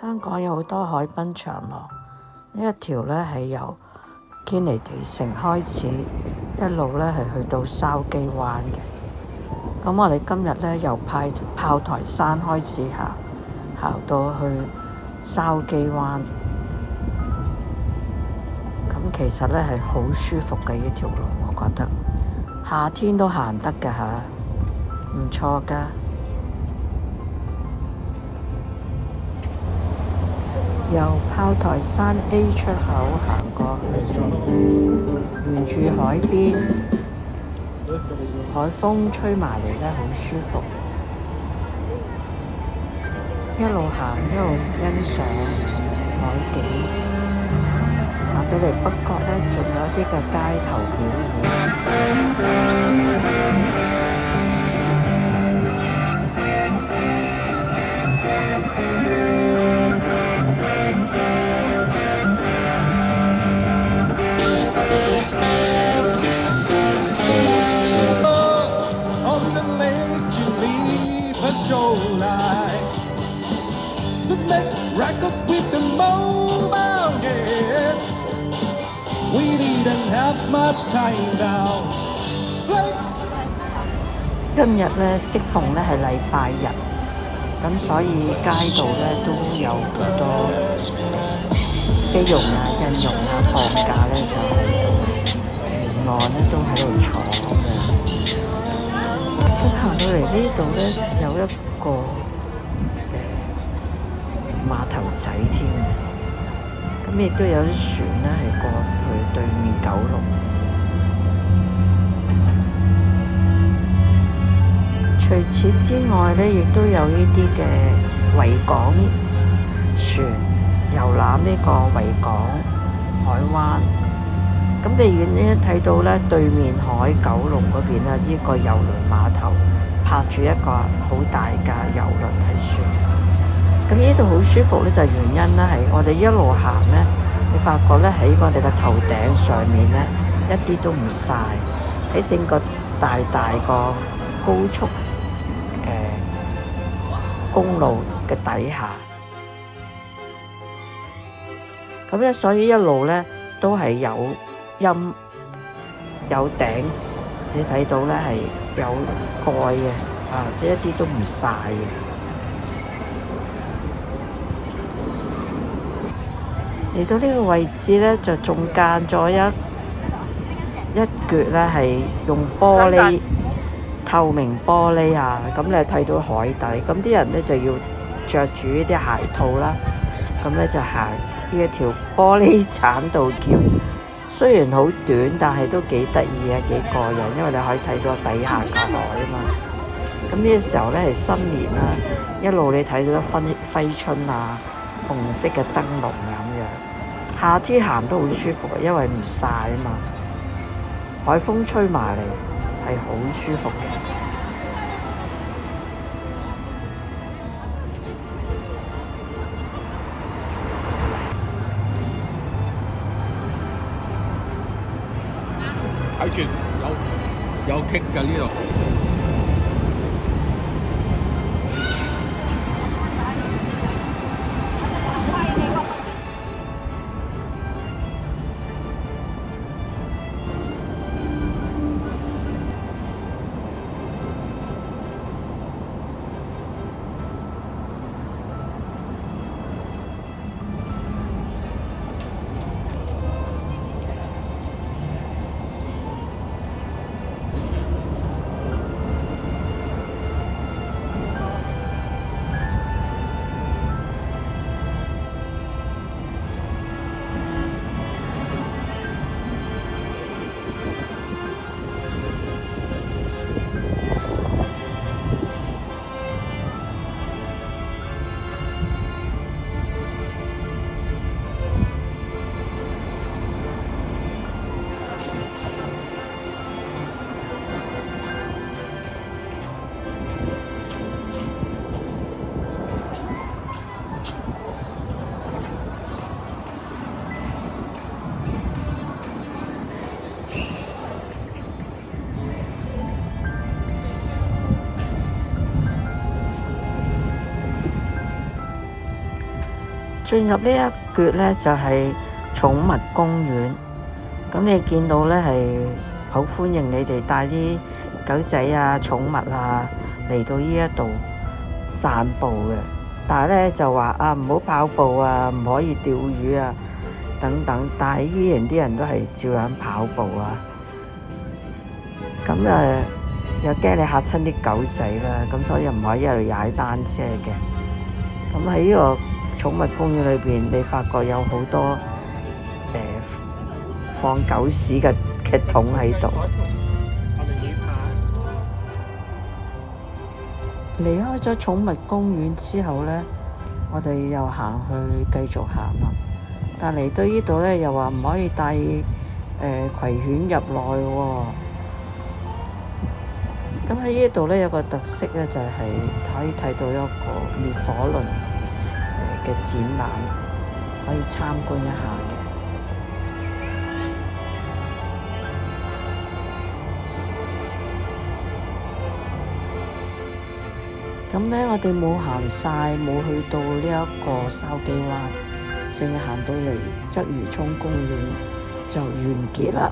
香港有好多海濱長廊，呢一條呢係由堅尼地城開始，一路呢係去到筲箕灣嘅。咁我哋今日呢由炮台山開始行到去筲箕灣。咁其實呢係好舒服嘅呢條路，我覺得夏天都行得㗎吓，唔錯㗎。由炮台山 A 出口行過去，沿住海邊，海風吹埋嚟呢，好舒服。一路行一路欣賞海景，行到嚟北角呢，仲有一啲嘅街頭表演。今日呢，適逢呢係禮拜日，咁所以街道呢都有好多菲傭啊、印傭啊放假呢，就喺度沿岸呢都喺度坐嘅。咁行到嚟呢度呢，有一個碼頭仔添，咁亦都有啲船呢係過去對面九龍。除此之外呢，亦都有呢啲嘅維港船遊覽呢個維港海灣。咁你遠遠睇到呢，對面海九龍嗰邊呢，呢個郵輪碼頭泊住一個好大架郵輪喺船。咁呢度好舒服呢，就原因呢係我哋一路行呢，你發覺呢喺我哋嘅頭頂上面呢，一啲都唔曬，喺整個大個高速公路嘅底下。咁咧，所以一路呢都係有陰有頂，你睇到呢係有蓋嘅，即係一啲都唔曬嘅。嚟到呢個位置呢，就仲間咗一橛呢係用玻璃透明玻璃咁你睇到海底。咁啲人呢就要着住呢啲鞋套啦，咁呢就行呢一條玻璃鏟道橋。雖然好短，但係都幾得意啊，幾過癮，因為你可以睇到底下個海啊嘛。咁呢個時候呢係新年啦，一路你睇到揮春紅色嘅燈籠咁樣。夏天行都好舒服，因為唔曬啊嘛，海風吹埋嚟係好舒服嘅。睇住有傾㗎呢度。進入呢一橛呢，就係寵物公園，咁你見到呢係好歡迎你哋帶啲狗仔啊、寵物啊嚟到呢一度散步嘅，但係呢就話啊唔好跑步啊，唔可以釣魚啊等等，但係依然啲人都係照樣跑步啊，咁又驚你嚇親啲狗仔啦，咁所以唔可以喺度踩單車嘅。咁喺呢個寵物公園裏邊，你發覺有好多放狗屎嘅桶喺度。離開咗寵物公園之後呢，我哋又行去繼續行啦。但嚟到呢度呢，又話唔可以帶葵犬入內喎。咁喺呢度呢，有個特色呢，就係可以睇到一個滅火輪嘅展覽，可以參觀一下嘅。咁呢，我哋冇行晒，冇去到呢一個筲箕灣，淨係行到嚟鰂魚涌公園就完結啦。